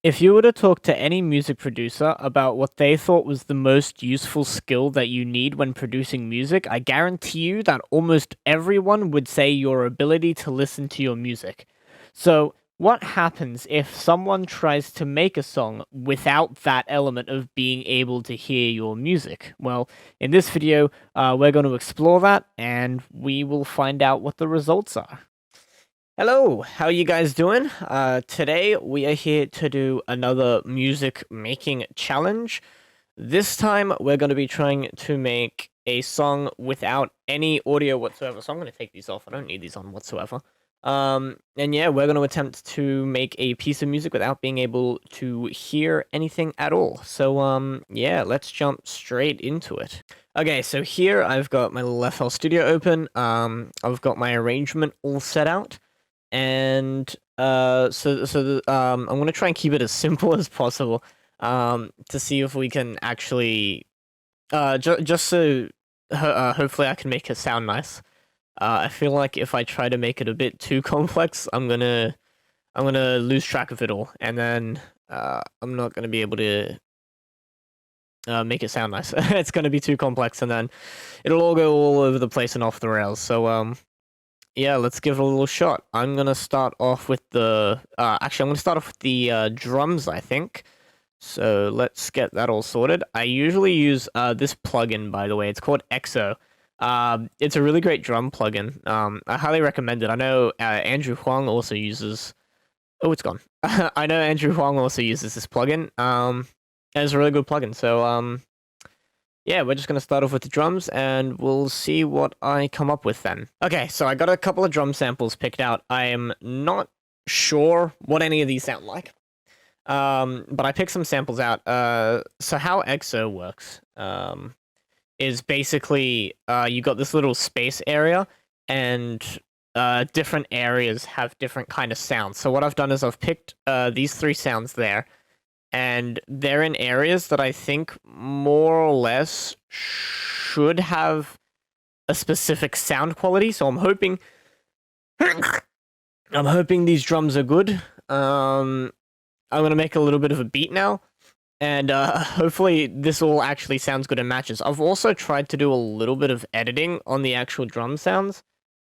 If you were to talk to any music producer about what they thought was the most useful skill that you need when producing music, I guarantee you that almost everyone would say your ability to listen to your music. So, what happens if someone tries to make a song without that element of being able to hear your music? Well, in this video, we're going to explore that and we will find out what the results are. Hello, how you guys doing? Today we are here to do another music making challenge. This time we're going to be trying to make a song without any audio whatsoever. So I'm going to take these off. I don't need these on whatsoever. And yeah, we're going to attempt to make a piece of music without being able to hear anything at all. So yeah, let's jump straight into it. Okay, so here I've got my little FL Studio open. I've got my arrangement all set out. And I'm gonna try and keep it as simple as possible, to see if we can actually, just so hopefully I can make it sound nice. I feel like if I try to make it a bit too complex, I'm gonna lose track of it all, and then I'm not gonna be able to make it sound nice. It's gonna be too complex, and then it'll all go all over the place and off the rails. So yeah, let's give it a little shot. I'm gonna start off with the actually I'm gonna start off with the drums, I think. So let's get that all sorted. I usually use this plugin, by the way. It's called EXO. It's a really great drum plugin. I highly recommend it. I know Andrew Huang also uses. Oh, it's gone. I know Andrew Huang also uses this plugin. And it's a really good plugin. So yeah, we're just going to start off with the drums, and we'll see what I come up with then. Okay, so I got a couple of drum samples picked out. I am not sure what any of these sound like, but I picked some samples out. So how EXO works is basically you got this little space area, and different areas have different kind of sounds. So what I've done is I've picked these three sounds there, and they're in areas that I think more or less should have a specific sound quality. So I'm hoping these drums are good. I'm gonna make a little bit of a beat now, and hopefully this all actually sounds good and matches. I've also tried to do a little bit of editing on the actual drum sounds.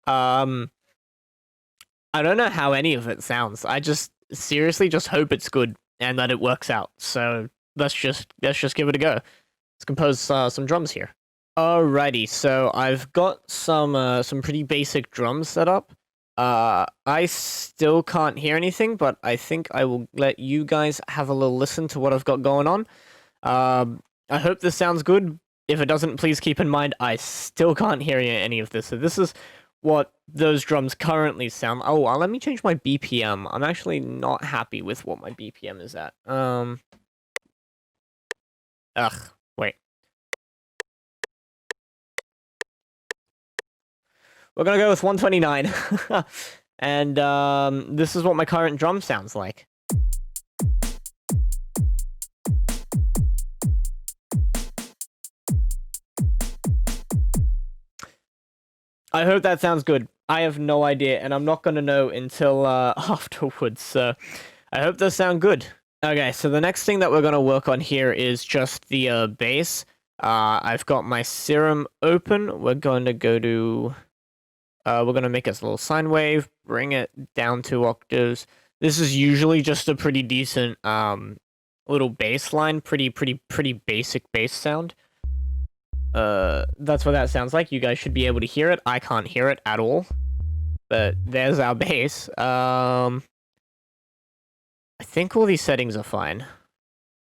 I don't know how any of it sounds. I just seriously just hope it's good and that it works out. So let's just give it a go. Let's compose some drums here. Alrighty, so I've got some pretty basic drums set up. I still can't hear anything, but I think I will let you guys have a little listen to what I've got going on. I hope this sounds good. If it doesn't, please keep in mind I still can't hear any of this. So this is what those drums currently sound. Oh, let me change my BPM. I'm actually not happy with what my BPM is at. Wait. We're gonna go with 129. And this is what my current drum sounds like. I hope that sounds good. I have no idea, and I'm not gonna know until afterwards, so I hope those sound good. Okay, so the next thing that we're gonna work on here is just the bass. I've got my serum open. We're going to go to... we're gonna make us a little sine wave, bring it down 2 octaves. This is usually just a pretty decent little bass line, pretty basic bass sound. That's what that sounds like. You guys should be able to hear it. I can't hear it at all. But there's our bass. I think all these settings are fine.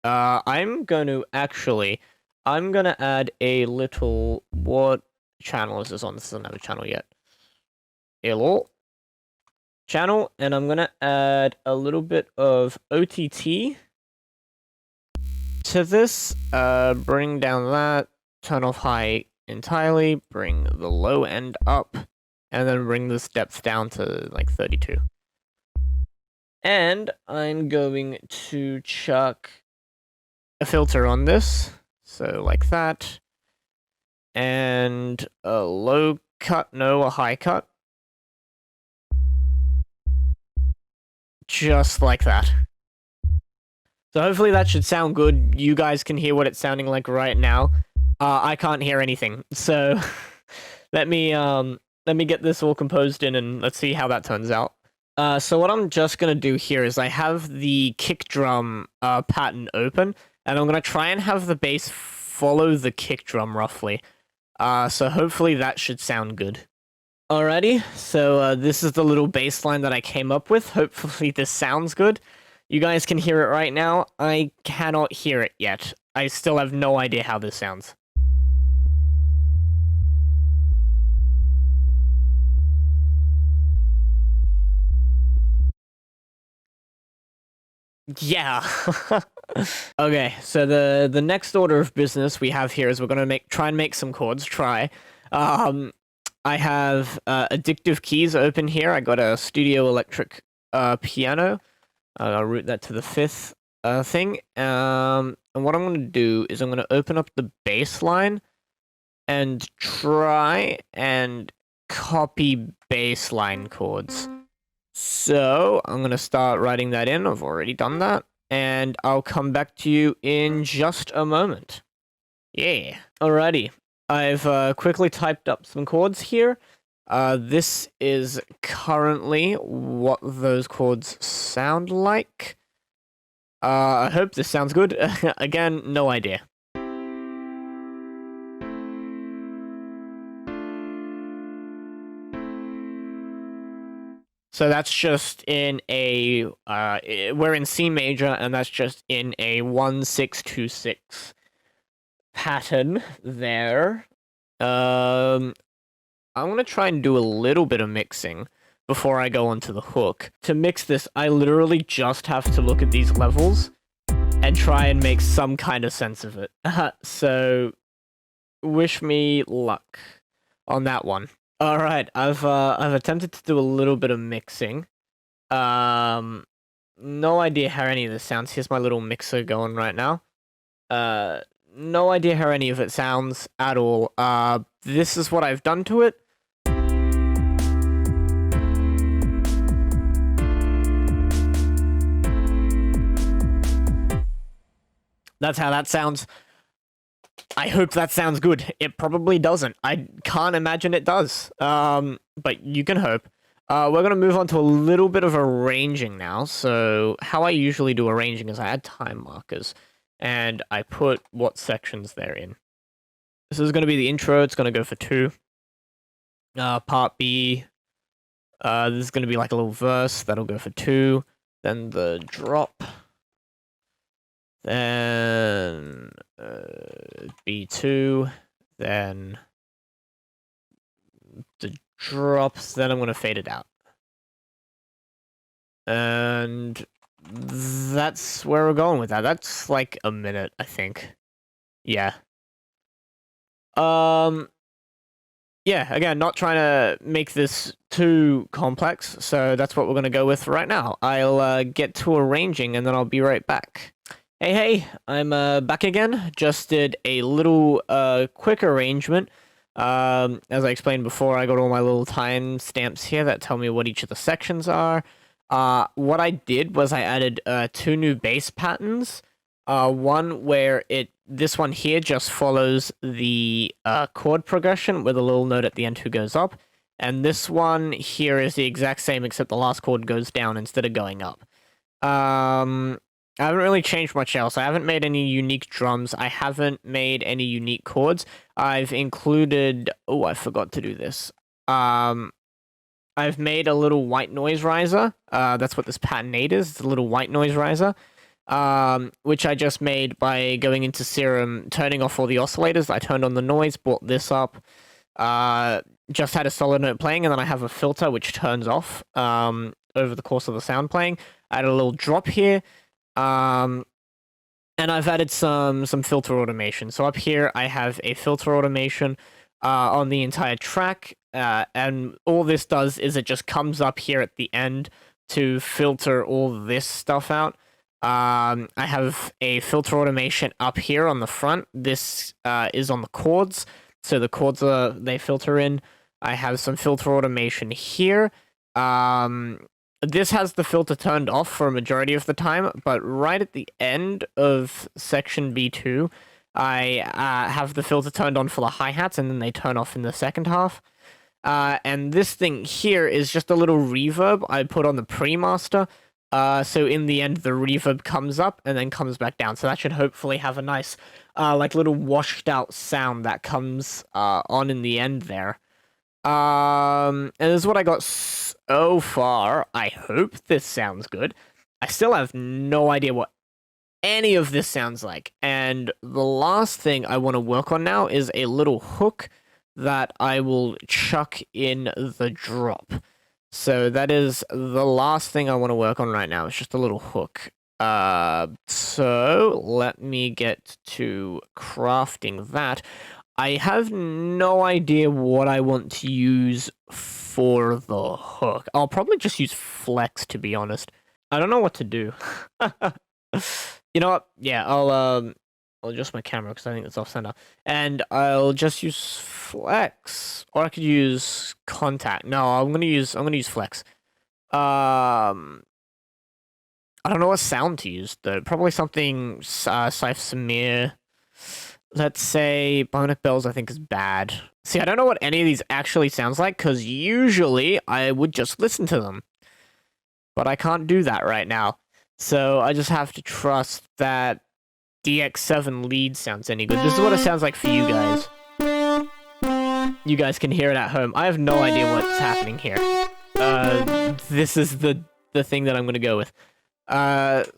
I'm gonna add a little... What channel is this on? This doesn't have a channel yet. Hello. Channel, and I'm gonna add a little bit of OTT to this. Bring down that. Turn off high entirely, bring the low end up, and then bring this depth down to like 32. And I'm going to chuck a filter on this, so like that, and a low cut, no, a high cut. Just like that. So hopefully that should sound good. You guys can hear what it's sounding like right now. I can't hear anything, so let me get this all composed in and let's see how that turns out. So what I'm just gonna do here is I have the kick drum pattern open, and I'm gonna try and have the bass follow the kick drum roughly. So hopefully that should sound good. Alrighty, so this is the little bass line that I came up with. Hopefully this sounds good. You guys can hear it right now. I cannot hear it yet. I still have no idea how this sounds. Yeah. Okay, so the next order of business we have here is we're gonna try and make some chords. I have addictive keys open here. I got a studio electric piano. I'll route that to the 5th thing. And what I'm gonna do is I'm gonna open up the bass line and try and copy bass line chords. So I'm going to start writing that in. I've already done that. And I'll come back to you in just a moment. Yeah. Alrighty. I've quickly typed up some chords here. This is currently what those chords sound like. I hope this sounds good. Again, no idea. So that's just in a, we're in C major, and that's just in a 1-6-2-6 pattern there. I'm going to try and do a little bit of mixing before I go on to the hook. To mix this, I literally just have to look at these levels and try and make some kind of sense of it. So, wish me luck on that one. All right, I've attempted to do a little bit of mixing. No idea how any of this sounds. Here's my little mixer going right now. No idea how any of it sounds at all. This is what I've done to it. That's how that sounds. I hope that sounds good. It probably doesn't. I can't imagine it does. But you can hope. We're going to move on to a little bit of arranging now. So how I usually do arranging is I add time markers, and I put what sections they're in. This is going to be the intro. It's going to go for 2. Part B. This is going to be like a little verse. That'll go for 2. Then the drop. Then B2, then the drops, then I'm going to fade it out. And that's where we're going with that. That's like a minute, I think. Yeah. Yeah, again, not trying to make this too complex, so that's what we're going to go with right now. I'll get to arranging, and then I'll be right back. Hey, I'm back again. Just did a little quick arrangement. As I explained before, I got all my little time stamps here that tell me what each of the sections are. What I did was I added 2 new bass patterns. One where this one here just follows the chord progression with a little note at the end who goes up. And this one here is the exact same, except the last chord goes down instead of going up. I haven't really changed much else. I haven't made any unique drums. I haven't made any unique chords. I've included... Oh, I forgot to do this. I've made a little white noise riser. That's what this pattern 8 is. It's a little white noise riser. Which I just made by going into Serum, turning off all the oscillators. I turned on the noise, brought this up. Just had a solid note playing, and then I have a filter which turns off over the course of the sound playing. I added a little drop here. And I've added some filter automation. So up here, I have a filter automation on the entire track. And all this does is it just comes up here at the end to filter all this stuff out. I have a filter automation up here on the front. This is on the chords. So the chords, they filter in. I have some filter automation here. This has the filter turned off for a majority of the time, but right at the end of section B2, I have the filter turned on for the hi-hats, and then they turn off in the second half. And this thing here is just a little reverb I put on the pre-master. So in the end, the reverb comes up and then comes back down. So that should hopefully have a nice, like, little washed out sound that comes on in the end there. And this is what I got so far. I hope this sounds good. I still have no idea what any of this sounds like. And the last thing I want to work on now is a little hook that I will chuck in the drop. So that is the last thing I want to work on right now. It's just a little hook. So let me get to crafting that. I have no idea what I want to use for the hook. I'll probably just use flex, to be honest. I don't know what to do. You know what? Yeah, I'll adjust my camera because I think it's off center. And I'll just use flex. Or I could use contact. No, I'm gonna use flex. I don't know what sound to use though. Probably something Scythe Samir. Let's say Bionic Bells, I think, is bad. See, I don't know what any of these actually sounds like, because usually I would just listen to them. But I can't do that right now. So I just have to trust that DX7 lead sounds any good. This is what it sounds like for you guys. You guys can hear it at home. I have no idea what's happening here. This is the thing that I'm going to go with.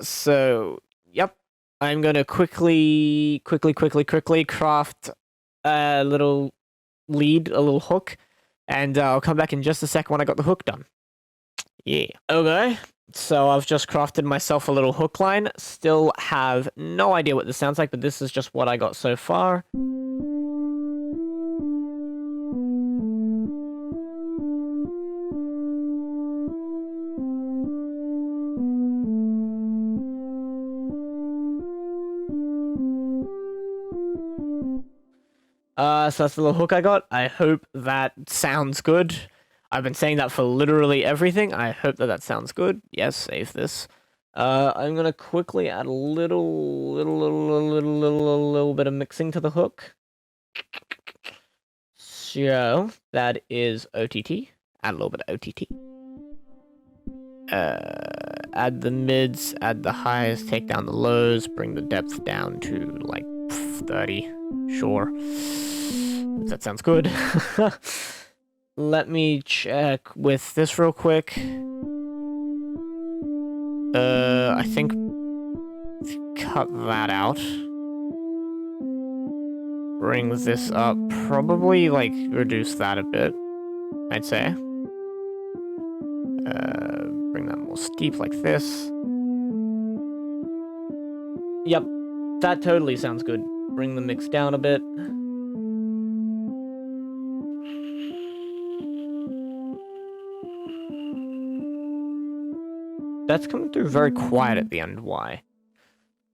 So, yep. I'm gonna quickly craft a little lead, a little hook, and I'll come back in just a second when I got the hook done. Yeah. Okay, so I've just crafted myself a little hook line. Still have no idea what this sounds like, but this is just what I got so far. So that's the little hook I got. I hope that sounds good. I've been saying that for literally everything. I hope that sounds good. Yes, save this. I'm gonna quickly add a little bit of mixing to the hook. So that is OTT. Add a little bit of OTT. Add the mids, add the highs, take down the lows, bring the depth down to like 30. Sure. That sounds good. Let me check with this real quick. I think cut that out. Bring this up. Probably like reduce that a bit, I'd say. Bring that more steep like this. Yep, that totally sounds good. Bring the mix down a bit. That's coming through very quiet at the end. Why?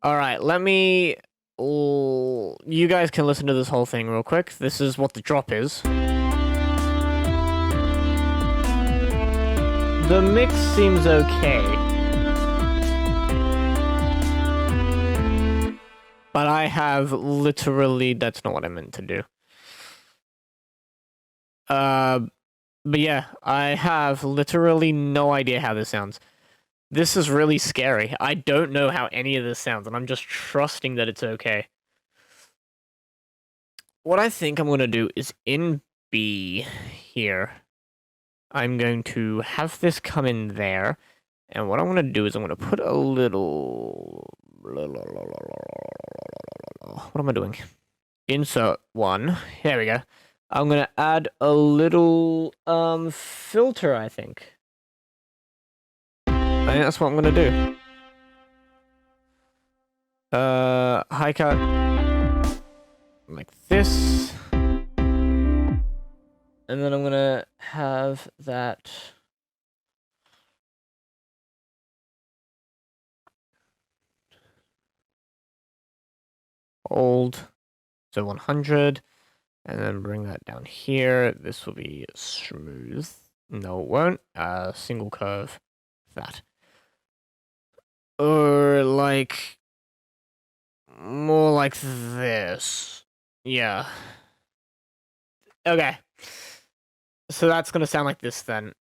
Alright, let me... you guys can listen to this whole thing real quick. This is what the drop is. The mix seems okay. But I have literally... That's not what I meant to do. But yeah, I have literally no idea how this sounds. This is really scary. I don't know how any of this sounds, and I'm just trusting that it's okay. What I think I'm going to do is in B here, I'm going to have this come in there, and what I'm going to do is I'm going to put a little... What am I doing? Insert one. There we go. I'm going to add a little filter, I think. I think that's what I'm gonna do. High cut like this, and then I'm gonna have that old, so 100, and then bring that down here. This will be smooth. No, it won't. Single curve. that. Or like more like this. Yeah. Okay. So that's gonna sound like this then.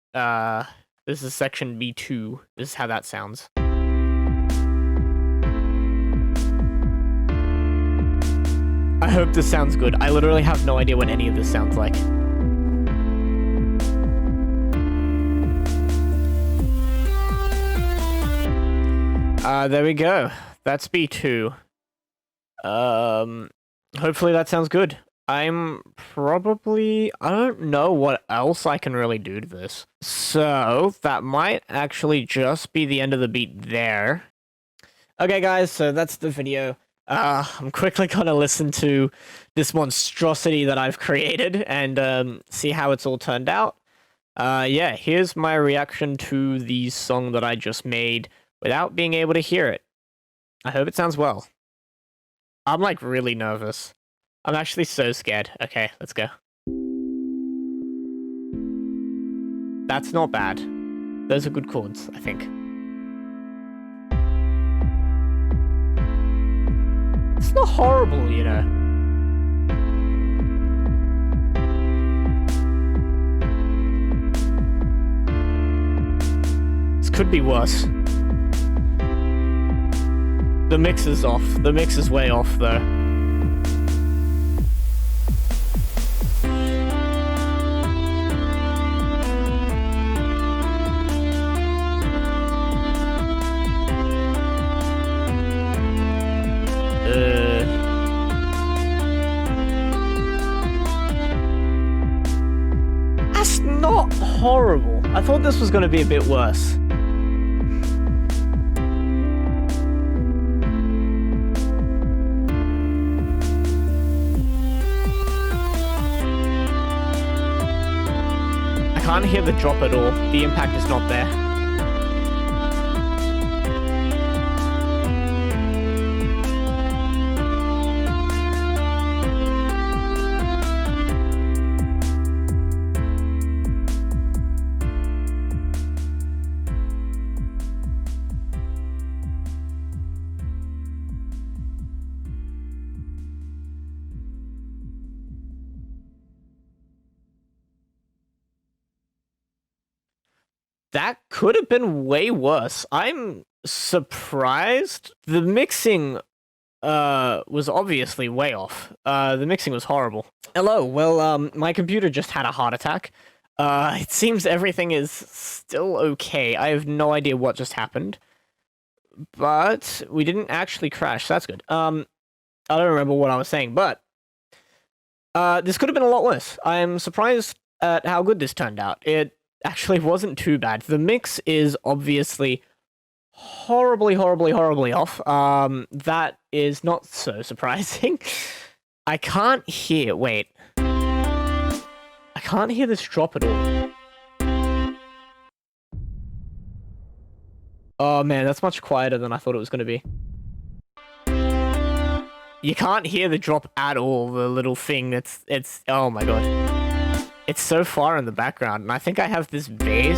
This is section B2. This is how that sounds. I hope this sounds good. I literally have no idea what any of this sounds like. There we go. That's B2. Hopefully that sounds good. I don't know what else I can really do to this. So, that might actually just be the end of the beat there. Okay, guys, so that's the video. I'm quickly gonna listen to this monstrosity that I've created and see how it's all turned out. Yeah, here's my reaction to the song that I just made without being able to hear it. I hope it sounds well. I'm like really nervous. I'm actually so scared. Okay, let's go. That's not bad. Those are good chords, I think. It's not horrible, you know. This could be worse. The mix is off. The mix is way off, though. That's not horrible. I thought this was going to be a bit worse. I can't hear the drop at all. The impact is not there. That could have been way worse. I'm surprised. The mixing was obviously way off. The mixing was horrible. Hello, well, my computer just had a heart attack. It seems everything is still okay. I have no idea what just happened. But we didn't actually crash, so that's good. I don't remember what I was saying, but this could have been a lot worse. I'm surprised at how good this turned out. It actually wasn't too bad. The mix is obviously horribly off. That is not so surprising. I can't hear... Wait. I can't hear this drop at all. Oh man, that's much quieter than I thought it was going to be. You can't hear the drop at all, the little thing it's... Oh my god. It's so far in the background, and I think I have this bass.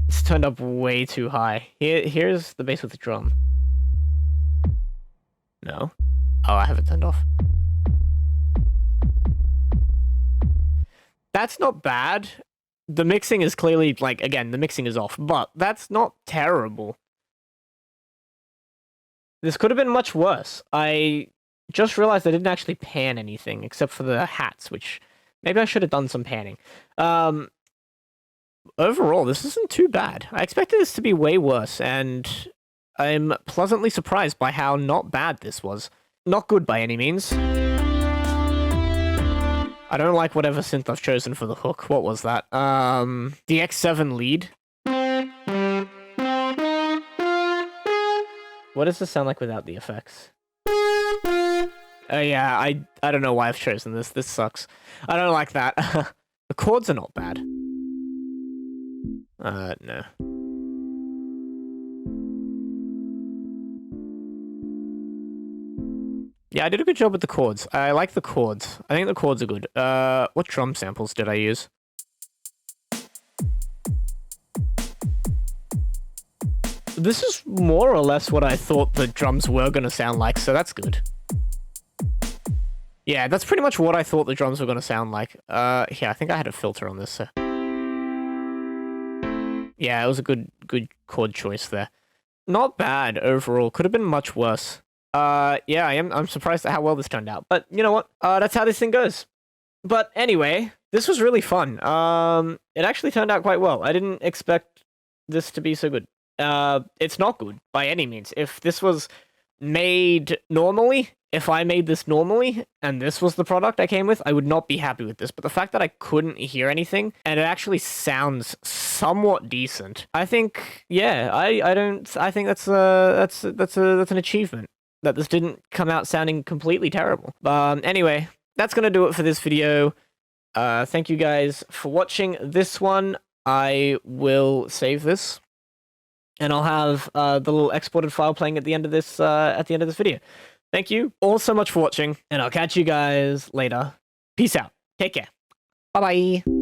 It's turned up way too high. Here's the bass with the drum. No. Oh, I have it turned off. That's not bad. The mixing is clearly, like, again, the mixing is off, but that's not terrible. This could have been much worse. I just realized I didn't actually pan anything except for the hats, which maybe I should have done some panning. Overall, this isn't too bad. I expected this to be way worse, and I'm pleasantly surprised by how not bad this was. Not good by any means. I don't like whatever synth I've chosen for the hook. What was that? The X7 lead. What does this sound like without the effects? Yeah, I don't know why I've chosen this. This sucks. I don't like that. The chords are not bad. No. Yeah, I did a good job with the chords. I like the chords. I think the chords are good. What drum samples did I use? this is more or less what I thought the drums were going to sound like, so that's good. Yeah, that's pretty much what I thought the drums were going to sound like. Yeah, I think I had a filter on this, so... Yeah, it was a good chord choice there. Not bad overall. Could have been much worse. Yeah, I'm surprised at how well this turned out. But you know what? That's how this thing goes. But anyway, this was really fun. It actually turned out quite well. I didn't expect this to be so good. It's not good by any means. If this was made normally, if I made this normally, and this was the product I came with, I would not be happy with this. But the fact that I couldn't hear anything, and it actually sounds somewhat decent, I think, yeah, I think that's an achievement. That this didn't come out sounding completely terrible. Anyway, that's gonna do it for this video. Thank you guys for watching this one. I will save this, and I'll have the little exported file playing at the end of this video. Thank you all so much for watching, and I'll catch you guys later. Peace out. Take care. Bye-bye.